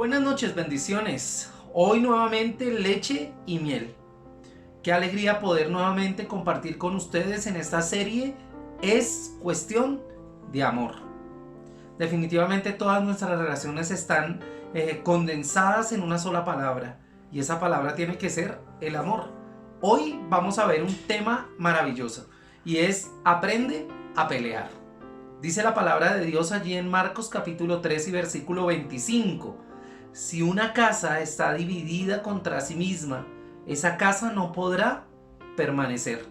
Buenas noches, bendiciones. Hoy nuevamente leche y miel. Qué alegría poder nuevamente compartir con ustedes en esta serie. Es cuestión de amor. Definitivamente todas nuestras relaciones están condensadas en una sola palabra. Y esa palabra tiene que ser el amor. Hoy vamos a ver un tema maravilloso. Y es aprende a pelear. Dice la palabra de Dios allí en Marcos capítulo 3 y versículo 25. Si una casa está dividida contra sí misma, esa casa no podrá permanecer.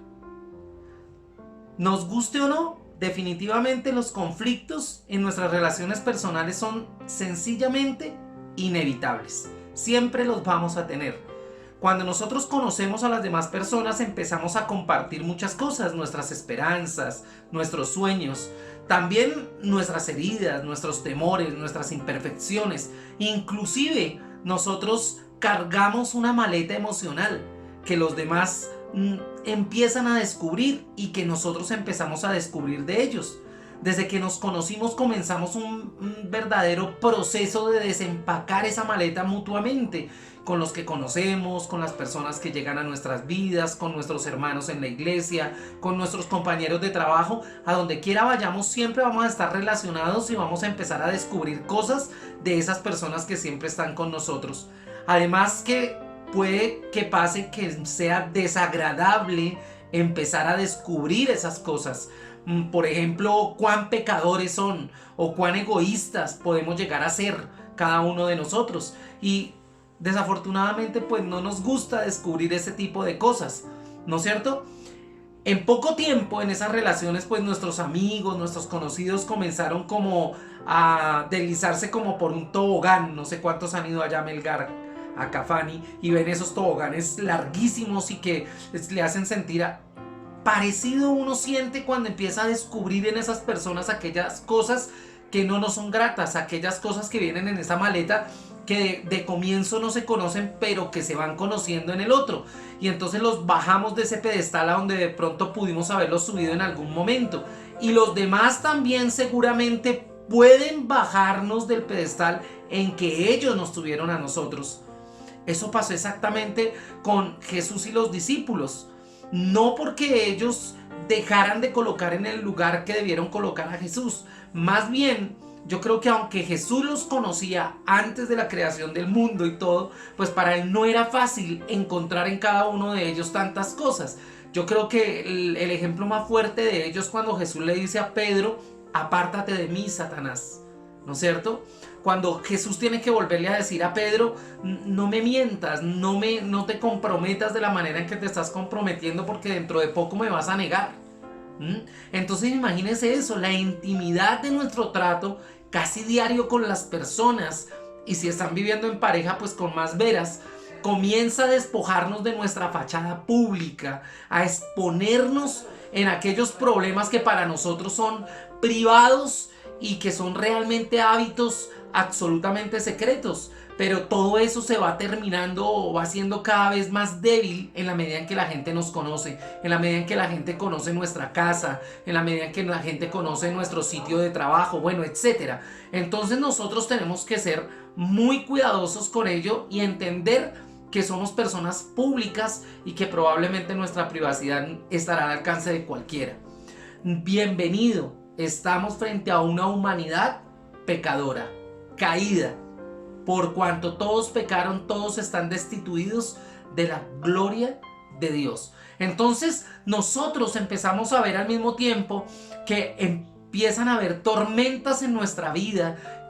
Nos guste o no, definitivamente los conflictos en nuestras relaciones personales son sencillamente inevitables. Siempre los vamos a tener. Cuando nosotros conocemos a las demás personas, empezamos a compartir muchas cosas, nuestras esperanzas, nuestros sueños, también nuestras heridas, nuestros temores, nuestras imperfecciones. Inclusive nosotros cargamos una maleta emocional que los demás empiezan a descubrir y que nosotros empezamos a descubrir de ellos. Desde que nos conocimos comenzamos un verdadero proceso de desempacar esa maleta mutuamente, con los que conocemos, con las personas que llegan a nuestras vidas, con nuestros hermanos en la iglesia, con nuestros compañeros de trabajo. A donde quiera vayamos siempre vamos a estar relacionados y vamos a empezar a descubrir cosas de esas personas que siempre están con nosotros. Además que puede que pase que sea desagradable empezar a descubrir esas cosas. Por ejemplo, cuán pecadores son o cuán egoístas podemos llegar a ser cada uno de nosotros. Y desafortunadamente pues no nos gusta descubrir ese tipo de cosas, ¿no es cierto? En poco tiempo en esas relaciones pues nuestros amigos, nuestros conocidos comenzaron como a deslizarse como por un tobogán. No sé cuántos han ido allá a Melgar, a Cafani, y ven esos toboganes larguísimos y que le hacen sentir parecido uno siente cuando empieza a descubrir en esas personas aquellas cosas que no nos son gratas, aquellas cosas que vienen en esa maleta que de comienzo no se conocen, pero que se van conociendo en el otro. Y entonces los bajamos de ese pedestal a donde de pronto pudimos haberlos subido en algún momento. Y los demás también seguramente pueden bajarnos del pedestal en que ellos nos tuvieron a nosotros. Eso pasó exactamente con Jesús y los discípulos. No porque ellos dejaran de colocar en el lugar que debieron colocar a Jesús. Más bien, yo creo que aunque Jesús los conocía antes de la creación del mundo y todo, pues para él no era fácil encontrar en cada uno de ellos tantas cosas. Yo creo que el ejemplo más fuerte de ellos cuando Jesús le dice a Pedro: apártate de mí, Satanás, ¿no es cierto? Cuando Jesús tiene que volverle a decir a Pedro: no me mientas, no te comprometas de la manera en que te estás comprometiendo, porque dentro de poco me vas a negar. Entonces imagínense eso, la intimidad de nuestro trato casi diario con las personas, y si están viviendo en pareja pues con más veras, comienza a despojarnos de nuestra fachada pública, a exponernos en aquellos problemas que para nosotros son privados y que son realmente hábitos absolutamente secretos. Pero todo eso se va terminando o va siendo cada vez más débil en la medida en que la gente nos conoce, en la medida en que la gente conoce nuestra casa, en la medida en que la gente conoce nuestro sitio de trabajo, bueno, etcétera. Entonces nosotros tenemos que ser muy cuidadosos con ello y entender que somos personas públicas y que probablemente nuestra privacidad estará al alcance de cualquiera. Bienvenido, estamos frente a una humanidad pecadora, caída. Por cuanto todos pecaron, todos están destituidos de la gloria de Dios. Entonces nosotros empezamos a ver al mismo tiempo que empiezan a haber tormentas en nuestra vida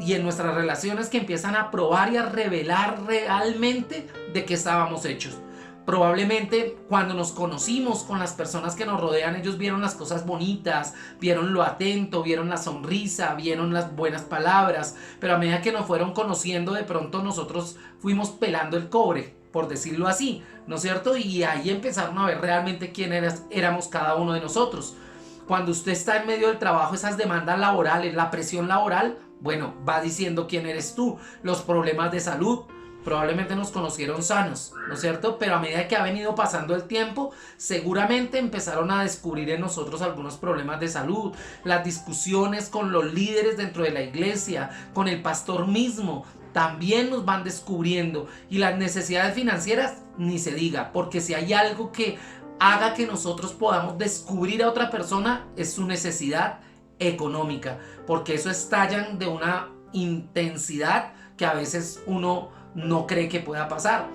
y en nuestras relaciones que empiezan a probar y a revelar realmente de qué estábamos hechos. Probablemente cuando nos conocimos con las personas que nos rodean, ellos vieron las cosas bonitas, vieron lo atento, vieron la sonrisa, vieron las buenas palabras, pero a medida que nos fueron conociendo, de pronto nosotros fuimos pelando el cobre, por decirlo así, ¿no es cierto? Y ahí empezaron a ver realmente quién éramos cada uno de nosotros. Cuando usted está en medio del trabajo, esas demandas laborales, la presión laboral, bueno, va diciendo quién eres tú. Los problemas de salud, probablemente nos conocieron sanos, ¿no es cierto? Pero a medida que ha venido pasando el tiempo, seguramente empezaron a descubrir en nosotros algunos problemas de salud, las discusiones con los líderes dentro de la iglesia, con el pastor mismo, también nos van descubriendo. Y las necesidades financieras, ni se diga, porque si hay algo que haga que nosotros podamos descubrir a otra persona, es su necesidad económica, porque eso estallan de una intensidad que a veces uno no cree que pueda pasar.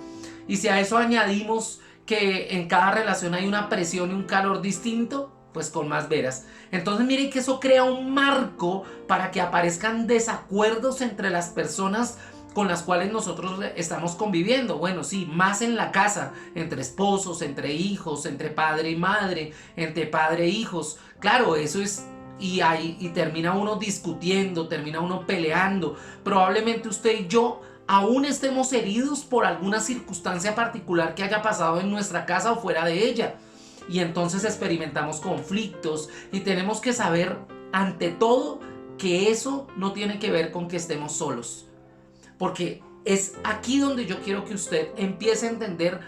Y si a eso añadimos que en cada relación hay una presión y un calor distinto, pues con más veras. Entonces miren que eso crea un marco para que aparezcan desacuerdos entre las personas con las cuales nosotros estamos conviviendo. Bueno, sí, más en la casa, entre esposos, entre hijos, entre padre y madre, entre padre e hijos. Claro, eso es. Y termina uno discutiendo, termina uno peleando. Probablemente usted y yo aún estemos heridos por alguna circunstancia particular que haya pasado en nuestra casa o fuera de ella. Y entonces experimentamos conflictos y tenemos que saber ante todo que eso no tiene que ver con que estemos solos. Porque es aquí donde yo quiero que usted empiece a entender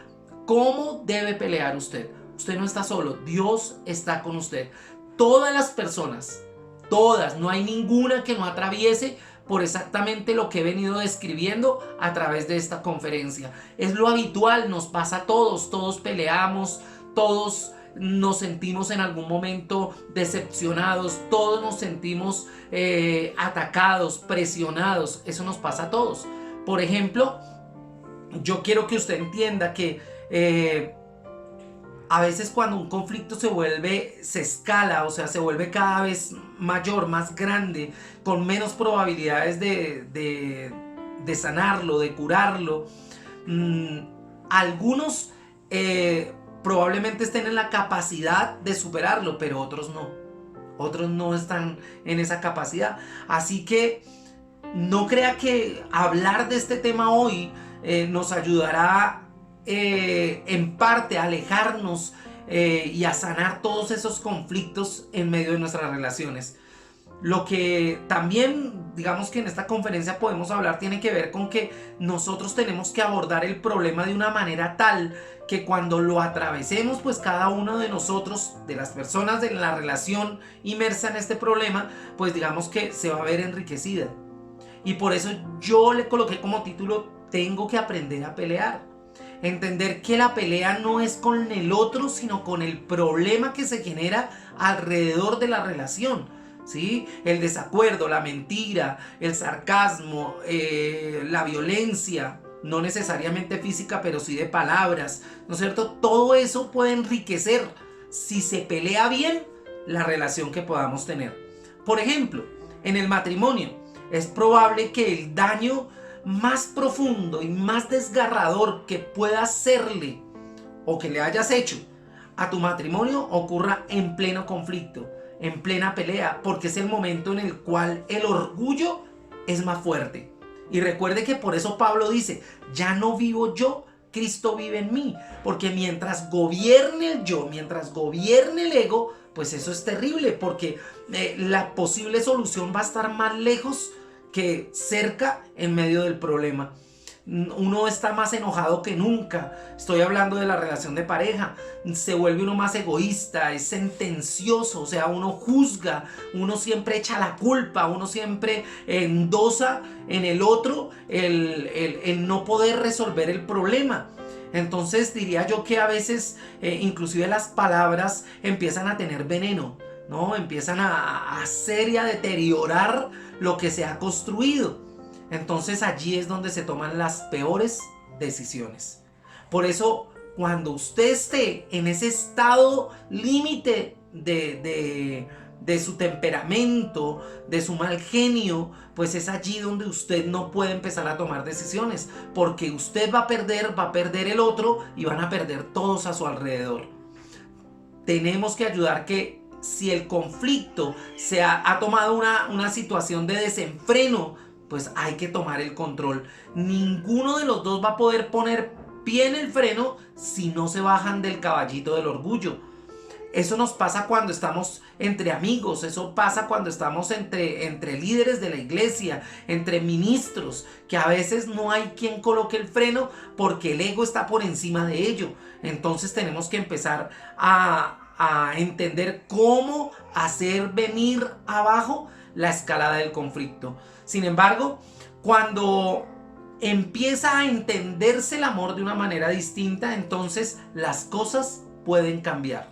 cómo debe pelear usted. Usted no está solo, Dios está con usted. Todas las personas, todas, no hay ninguna que no atraviese por exactamente lo que he venido describiendo a través de esta conferencia. Es lo habitual, nos pasa a todos, todos peleamos, todos nos sentimos en algún momento decepcionados, todos nos sentimos atacados, presionados, eso nos pasa a todos. Por ejemplo, yo quiero que usted entienda que a veces cuando un conflicto se escala, o sea, se vuelve cada vez mayor, más grande, con menos probabilidades de sanarlo, de curarlo, algunos probablemente estén en la capacidad de superarlo, pero otros no. Otros no están en esa capacidad. Así que no crea que hablar de este tema hoy nos ayudará en parte a alejarnos y a sanar todos esos conflictos en medio de nuestras relaciones. Lo que también, digamos que en esta conferencia podemos hablar, tiene que ver con que nosotros tenemos que abordar el problema de una manera tal que cuando lo atravesemos, pues cada uno de nosotros, de las personas de la relación inmersa en este problema, pues digamos que se va a ver enriquecida. Y por eso yo le coloqué como título: tengo que aprender a pelear. Entender que la pelea no es con el otro, sino con el problema que se genera alrededor de la relación. ¿Sí? El desacuerdo, la mentira, el sarcasmo, la violencia, no necesariamente física, pero sí de palabras, ¿no es cierto? Todo eso puede enriquecer, si se pelea bien, la relación que podamos tener. Por ejemplo, en el matrimonio, es probable que el daño más profundo y más desgarrador que pueda hacerle o que le hayas hecho a tu matrimonio ocurra en pleno conflicto, en plena pelea, porque es el momento en el cual el orgullo es más fuerte. Y recuerde que por eso Pablo dice: ya no vivo yo, Cristo vive en mí. Porque mientras gobierne el yo, mientras gobierne el ego, pues eso es terrible, porque la posible solución va a estar más lejos que cerca en medio del problema. Uno está más enojado que nunca. Estoy hablando de la relación de pareja. Se vuelve uno más egoísta, es sentencioso, o sea, uno juzga, uno siempre echa la culpa, uno siempre endosa en el otro el no poder resolver el problema. Entonces diría yo que a veces inclusive las palabras empiezan a tener veneno, ¿no? Empiezan a hacer y a deteriorar lo que se ha construido. Entonces allí es donde se toman las peores decisiones. Por eso, cuando usted esté en ese estado límite de su temperamento, de su mal genio, pues es allí donde usted no puede empezar a tomar decisiones, porque usted va a perder el otro y van a perder todos a su alrededor. Tenemos que ayudar que si el conflicto ha tomado una situación de desenfreno, pues hay que tomar el control. Ninguno de los dos va a poder poner pie en el freno si no se bajan del caballito del orgullo. Eso nos pasa cuando estamos entre amigos, eso pasa cuando estamos entre líderes de la iglesia, entre ministros, que a veces no hay quien coloque el freno porque el ego está por encima de ello. Entonces tenemos que empezar a entender cómo hacer venir abajo la escalada del conflicto. Sin embargo, cuando empieza a entenderse el amor de una manera distinta, entonces las cosas pueden cambiar.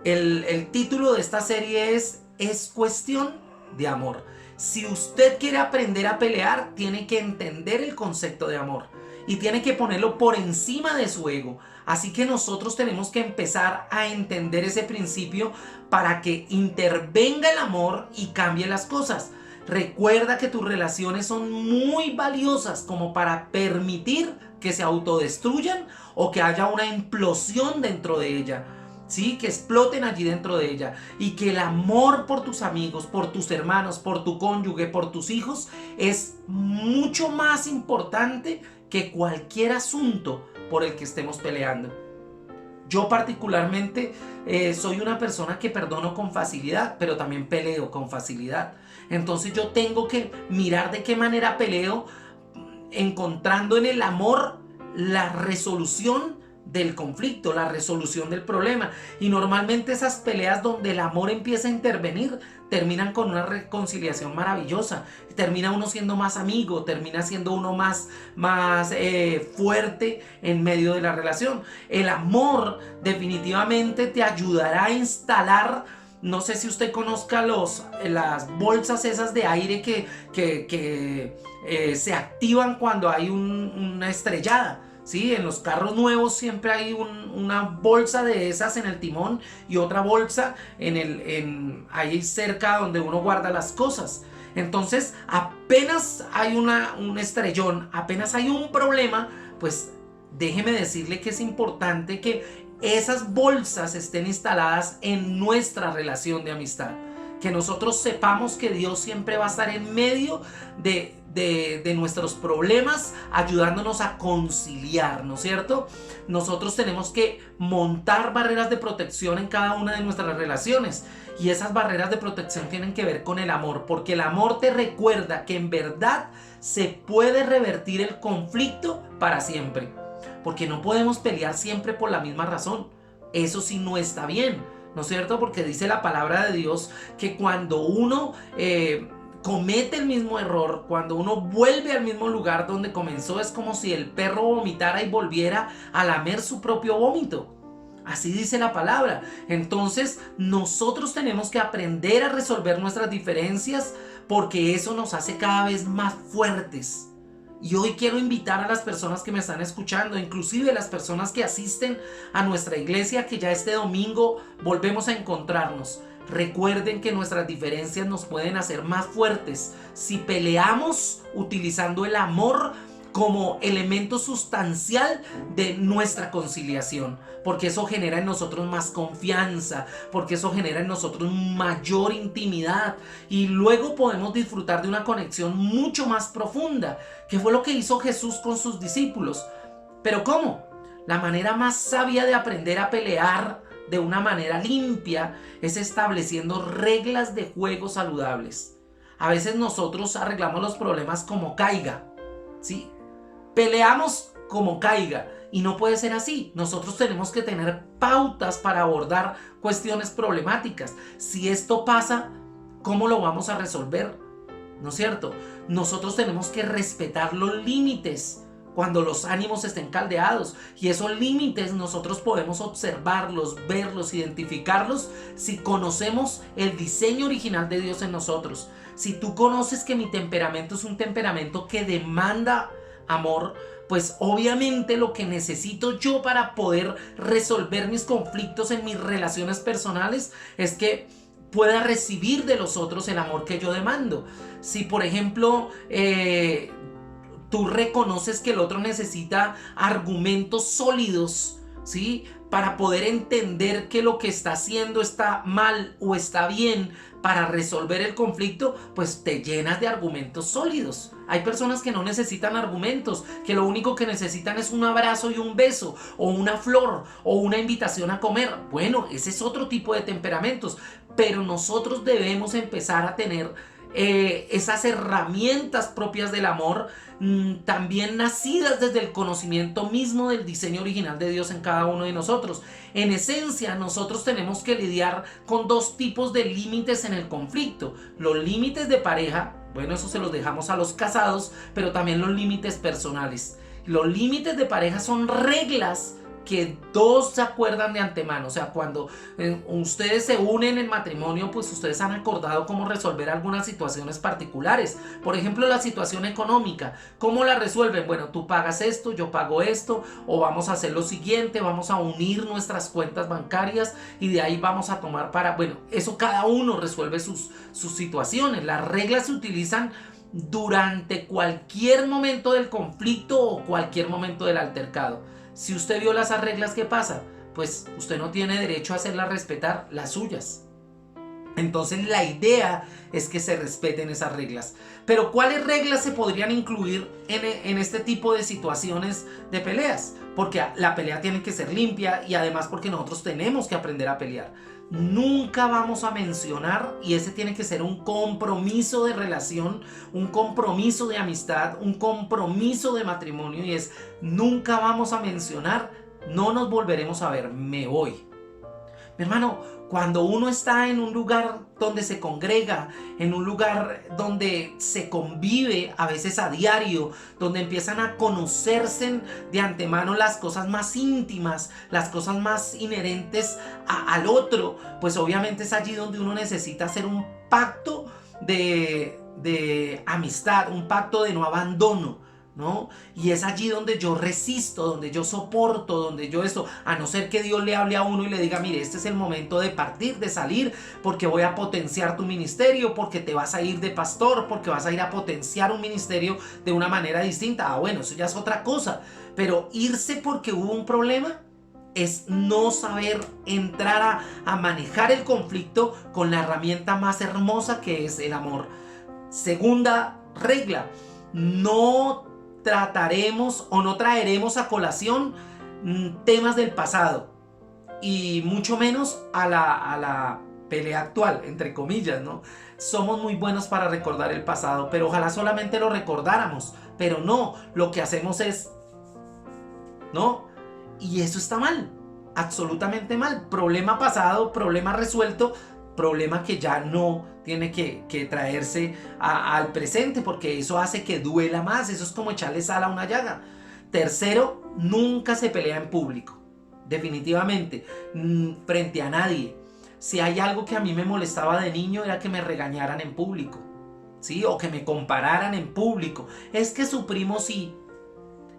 El título de esta serie es cuestión de amor. Si usted quiere aprender a pelear, tiene que entender el concepto de amor y tiene que ponerlo por encima de su ego. Así que nosotros tenemos que empezar a entender ese principio para que intervenga el amor y cambie las cosas. Recuerda que tus relaciones son muy valiosas como para permitir que se autodestruyan o que haya una implosión dentro de ella. ¿Sí? Que exploten allí dentro de ella, y que el amor por tus amigos, por tus hermanos, por tu cónyuge, por tus hijos es mucho más importante que cualquier asunto por el que estemos peleando. Yo particularmente soy una persona que perdono con facilidad, pero también peleo con facilidad. Entonces yo tengo que mirar de qué manera peleo, encontrando en el amor la resolución del conflicto, la resolución del problema. Y normalmente esas peleas donde el amor empieza a intervenir terminan con una reconciliación maravillosa. Termina uno siendo más amigo, termina siendo uno más fuerte en medio de la relación. El amor definitivamente te ayudará a instalar. No sé si usted conozca las bolsas esas de aire que se activan cuando hay una estrellada. Sí, en los carros nuevos siempre hay una bolsa de esas en el timón y otra bolsa ahí cerca donde uno guarda las cosas. Entonces, apenas hay un estrellón, apenas hay un problema, pues déjeme decirle que es importante que esas bolsas estén instaladas en nuestra relación de amistad. Que nosotros sepamos que Dios siempre va a estar en medio de nuestros problemas, ayudándonos a conciliar, ¿no es cierto? Nosotros tenemos que montar barreras de protección en cada una de nuestras relaciones, y esas barreras de protección tienen que ver con el amor, porque el amor te recuerda que en verdad se puede revertir el conflicto para siempre, porque no podemos pelear siempre por la misma razón. Eso sí no está bien, ¿no es cierto? Porque dice la palabra de Dios que cuando uno comete el mismo error, cuando uno vuelve al mismo lugar donde comenzó, es como si el perro vomitara y volviera a lamer su propio vómito. Así dice la palabra. Entonces nosotros tenemos que aprender a resolver nuestras diferencias, porque eso nos hace cada vez más fuertes. Y hoy quiero invitar a las personas que me están escuchando, inclusive las personas que asisten a nuestra iglesia, que ya este domingo volvemos a encontrarnos. Recuerden que nuestras diferencias nos pueden hacer más fuertes si peleamos utilizando el amor como elemento sustancial de nuestra conciliación, porque eso genera en nosotros más confianza, porque eso genera en nosotros mayor intimidad, y luego podemos disfrutar de una conexión mucho más profunda, que fue lo que hizo Jesús con sus discípulos. ¿Pero cómo? La manera más sabia de aprender a pelear de una manera limpia es estableciendo reglas de juego saludables. A veces nosotros arreglamos los problemas como caiga, ¿sí? Peleamos como caiga, y no puede ser así. Nosotros tenemos que tener pautas para abordar cuestiones problemáticas. Si esto pasa, ¿cómo lo vamos a resolver? ¿No es cierto? Nosotros tenemos que respetar los límites cuando los ánimos estén caldeados, y esos límites nosotros podemos observarlos, verlos, identificarlos si conocemos el diseño original de Dios en nosotros. Si tú conoces que mi temperamento es un temperamento que demanda amor, pues obviamente lo que necesito yo para poder resolver mis conflictos en mis relaciones personales es que pueda recibir de los otros el amor que yo demando. Si por ejemplo tú reconoces que el otro necesita argumentos sólidos, ¿sí?, para poder entender que lo que está haciendo está mal o está bien para resolver el conflicto, pues te llenas de argumentos sólidos. Hay personas que no necesitan argumentos, que lo único que necesitan es un abrazo y un beso, o una flor, o una invitación a comer. Bueno, ese es otro tipo de temperamentos, pero nosotros debemos empezar a tener esas herramientas propias del amor, también nacidas desde el conocimiento mismo del diseño original de Dios en cada uno de nosotros. En esencia, nosotros tenemos que lidiar con dos tipos de límites en el conflicto: los límites de pareja Bueno, eso se los dejamos a los casados, pero también los límites personales. Los límites de pareja son reglas que dos se acuerdan de antemano. O sea, cuando ustedes se unen en matrimonio, pues ustedes han acordado cómo resolver algunas situaciones particulares. Por ejemplo, la situación económica. ¿Cómo la resuelven? Bueno, tú pagas esto, yo pago esto, o vamos a hacer lo siguiente, vamos a unir nuestras cuentas bancarias y de ahí vamos a tomar para... Bueno, eso cada uno resuelve sus situaciones. Las reglas se utilizan durante cualquier momento del conflicto o cualquier momento del altercado. Si usted viola esas reglas, ¿qué pasa? Pues usted no tiene derecho a hacerlas respetar, las suyas. Entonces la idea es que se respeten esas reglas. Pero ¿cuáles reglas se podrían incluir en este tipo de situaciones de peleas? Porque la pelea tiene que ser limpia y además porque nosotros tenemos que aprender a pelear. Nunca vamos a mencionar, y ese tiene que ser un compromiso de relación, un compromiso de amistad, un compromiso de matrimonio, y es nunca vamos a mencionar, no nos volveremos a ver, me voy. Mi hermano, cuando uno está en un lugar donde se congrega, en un lugar donde se convive a veces a diario, donde empiezan a conocerse de antemano las cosas más íntimas, las cosas más inherentes al otro, pues obviamente es allí donde uno necesita hacer un pacto de amistad, un pacto de no abandono, ¿no? Y es allí donde yo resisto, donde yo soporto, donde yo esto, a no ser que Dios le hable a uno y le diga, mire, este es el momento de partir, de salir, porque voy a potenciar tu ministerio, porque te vas a ir de pastor, porque vas a ir a potenciar un ministerio de una manera distinta. Bueno, eso ya es otra cosa, pero irse porque hubo un problema es no saber entrar a manejar el conflicto con la herramienta más hermosa que es el amor. Segunda regla, no trataremos o no traeremos a colación temas del pasado y mucho menos a la pelea actual, entre comillas, ¿no? Somos muy buenos para recordar el pasado, pero ojalá solamente lo recordáramos, pero no, lo que hacemos es, ¿no? Y eso está mal, absolutamente mal. Problema pasado, problema resuelto, problema que ya no tiene que traerse al presente, porque eso hace que duela más. Eso es como echarle sal a una llaga. Tercero, nunca se pelea en público, definitivamente, frente a nadie. Si hay algo que a mí me molestaba de niño era que me regañaran en público, ¿sí? O que me compararan en público. Es que su primo sí,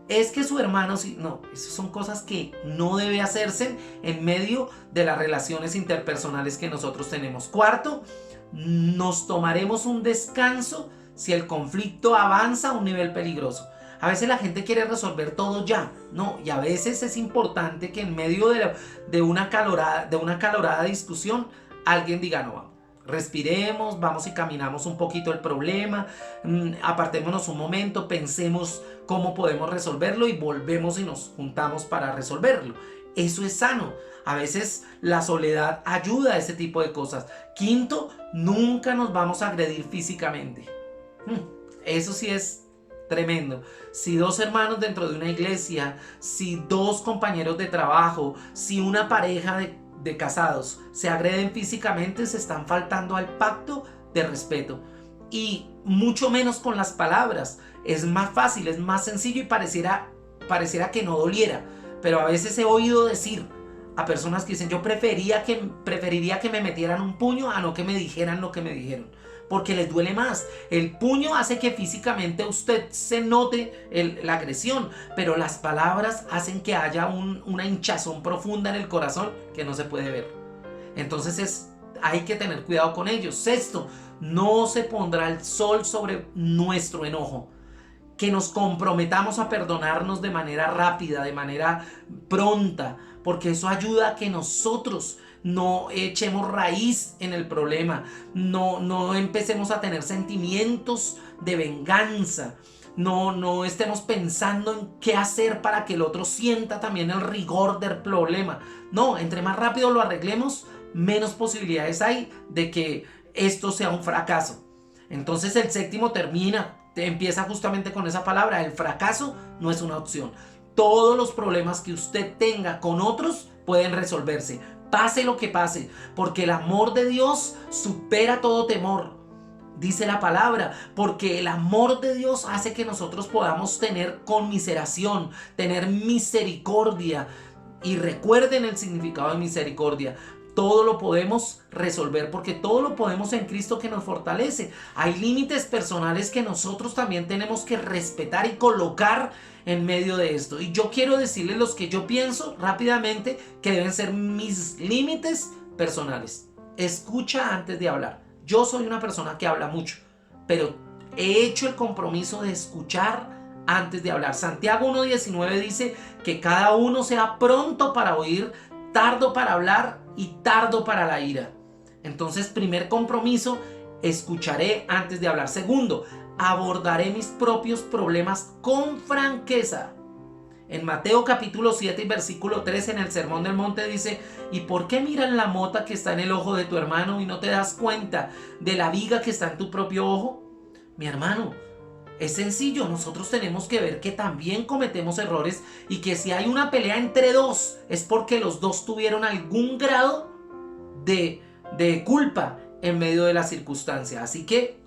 es que su hermano sí. No, esas son cosas que no debe hacerse en medio de las relaciones interpersonales que nosotros tenemos. Cuarto, nos tomaremos un descanso si el conflicto avanza a un nivel peligroso. A veces la gente quiere resolver todo ya, ¿no? Y a veces es importante que en medio de una calorada discusión alguien diga, no, respiremos, vamos y caminamos un poquito el problema, apartémonos un momento, pensemos cómo podemos resolverlo y volvemos y nos juntamos para resolverlo. Eso es sano. A veces la soledad ayuda a ese tipo de cosas. Quinto, nunca nos vamos a agredir físicamente. Eso sí es tremendo. Si dos hermanos dentro de una iglesia, si dos compañeros de trabajo, si una pareja de casados se agreden físicamente, se están faltando al pacto de respeto. Y mucho menos con las palabras. Es más fácil, es más sencillo y pareciera que no doliera. Pero a veces he oído decir a personas que dicen, yo preferiría que me metieran un puño a no que me dijeran lo que me dijeron. Porque les duele más. El puño hace que físicamente usted se note la agresión, pero las palabras hacen que haya una hinchazón profunda en el corazón que no se puede ver. Entonces hay que tener cuidado con ellos. Sexto, no se pondrá el sol sobre nuestro enojo. Que nos comprometamos a perdonarnos de manera rápida, de manera pronta, porque eso ayuda a que nosotros no echemos raíz en el problema, no empecemos a tener sentimientos de venganza, no estemos pensando en qué hacer para que el otro sienta también el rigor del problema. No, entre más rápido lo arreglemos, menos posibilidades hay de que esto sea un fracaso. Entonces el séptimo empieza justamente con esa palabra: el fracaso no es una opción. Todos los problemas que usted tenga con otros pueden resolverse, pase lo que pase, porque el amor de Dios supera todo temor. dice la palabra, porque el amor de Dios hace que nosotros podamos tener conmiseración, tener misericordia. Y recuerden el significado de misericordia. Todo lo podemos resolver porque todo lo podemos en Cristo que nos fortalece. Hay límites personales que nosotros también tenemos que respetar y colocar en medio de esto. Y yo quiero decirles los que yo pienso rápidamente que deben ser mis límites personales. Escucha antes de hablar. Yo soy una persona que habla mucho, pero he hecho el compromiso de escuchar antes de hablar. Santiago 1:19 dice que cada uno sea pronto para oír, tardo para hablar y tardo para la ira. Entonces, primer compromiso, escucharé antes de hablar. Segundo, abordaré mis propios problemas con franqueza. En Mateo capítulo 7 y versículo 13 en el Sermón del Monte dice: ¿y por qué miras la mota que está en el ojo de tu hermano y no te das cuenta de la viga que está en tu propio ojo? Mi hermano, es sencillo, nosotros tenemos que ver que también cometemos errores y que si hay una pelea entre dos es porque los dos tuvieron algún grado de culpa en medio de la circunstancia. Así que,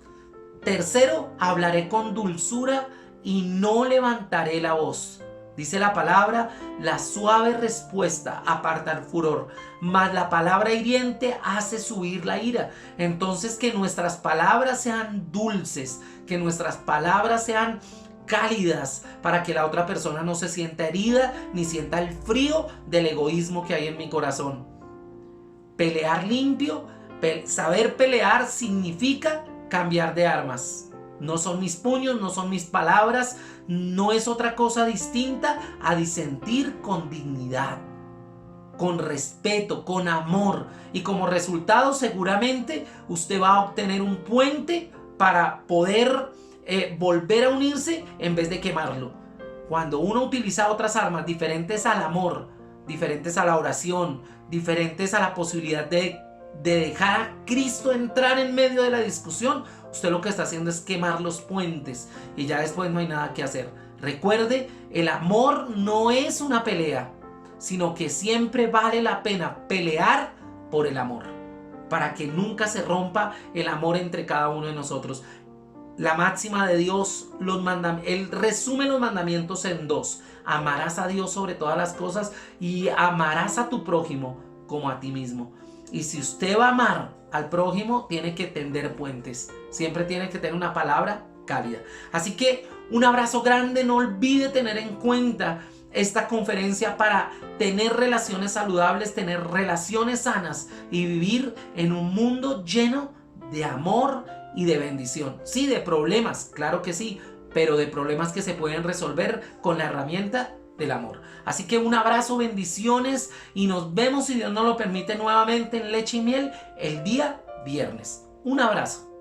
tercero, hablaré con dulzura y no levantaré la voz. Dice la palabra: la suave respuesta aparta el furor, mas la palabra hiriente hace subir la ira. Entonces, que nuestras palabras sean dulces, que nuestras palabras sean cálidas, para que la otra persona no se sienta herida ni sienta el frío del egoísmo que hay en mi corazón. Pelear limpio, saber pelear significa cambiar de armas. No son mis puños, no son mis palabras, no es otra cosa distinta a disentir con dignidad, con respeto, con amor. Y como resultado seguramente usted va a obtener un puente para poder volver a unirse en vez de quemarlo. Cuando uno utiliza otras armas diferentes al amor, diferentes a la oración, diferentes a la posibilidad de dejar a Cristo entrar en medio de la discusión, usted lo que está haciendo es quemar los puentes y ya después no hay nada que hacer. Recuerde, el amor no es una pelea, sino que siempre vale la pena pelear por el amor, para que nunca se rompa el amor entre cada uno de nosotros. La máxima de Dios, Él resume los mandamientos en dos: amarás a Dios sobre todas las cosas y amarás a tu prójimo como a ti mismo. Y si usted va a amar al prójimo, tiene que tender puentes. Siempre tiene que tener una palabra cálida. Así que un abrazo grande. No olvide tener en cuenta esta conferencia para tener relaciones saludables, tener relaciones sanas y vivir en un mundo lleno de amor y de bendición. Sí, de problemas, claro que sí, pero de problemas que se pueden resolver con la herramienta del amor. Así que un abrazo, bendiciones, y nos vemos, si Dios nos lo permite, nuevamente en Leche y Miel el día viernes. Un abrazo.